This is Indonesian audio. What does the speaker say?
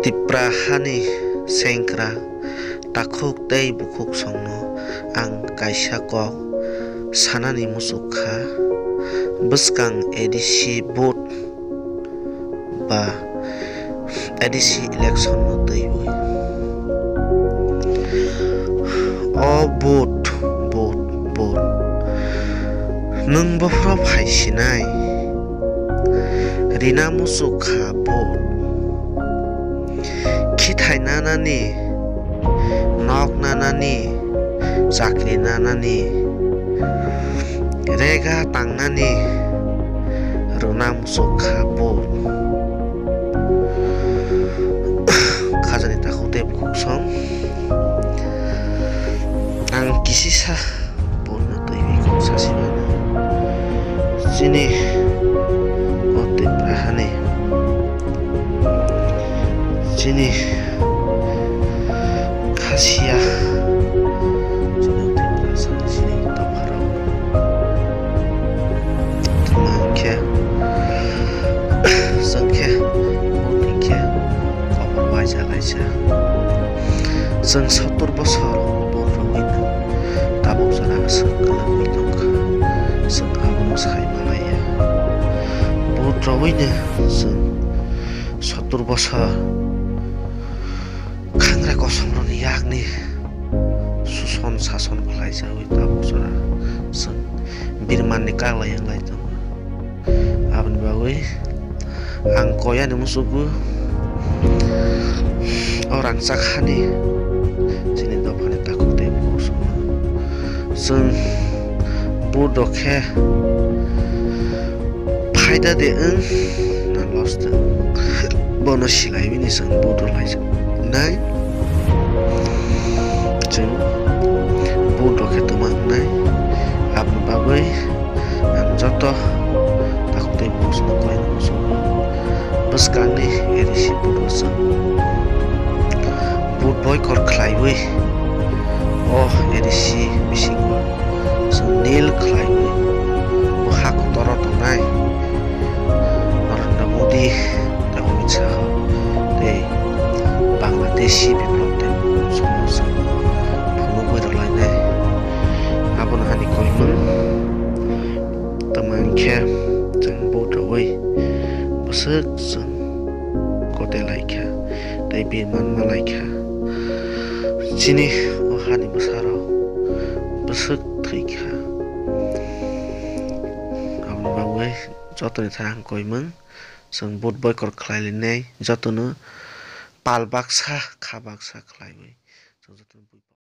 Tiprahani sengkra takuk tei bukuk songno ang kaisa kok sanani musukha bwskang edisi vote ba edisi election no teiwi o vote nung bofro phaisinai rina musukha vote khithai nanani nok nanani chakri nanani rega tangnani runam sukha vote khajani takute buksong ang kisisa bono toiwi kong sasimana sini ote prahane sini kasia sini ote prasana sini taparau temangke sangke botingke kabar wajah laisa sang 70 bosor borowin tabok sarang sekelam minok sang abon sai malaya borowin sang 70 bosor kangra kosong ron yakni suson sason kelai jawi tabok sarang sang birman nikah layang lai tong abon bawe angkoya ni musuku orang sakhani sini dopane takut tebo semua seng budokhe faida de na lost bono silai bini seng budo lai nai jeng budokhe tomang nai abn babai ang joto takut tebo semua koy musuku beskang ni edisi budo seng boot boy kor khlaiwi oh edisi bisingwa sunil khlaiwi hak toro tonai Narendra Modi ta Amit Shah te Bangladeshi biplop te somosa phuno boi rolai nai abon hani koimung tamangkhe jeng boot roi besek seng kote laikha te birman malaikha sini ohani besaro besek thikha abni bawe joto ni thang koimung seng boot boy kor khlai lenai joto no pal baksa kha baksa khlaiwi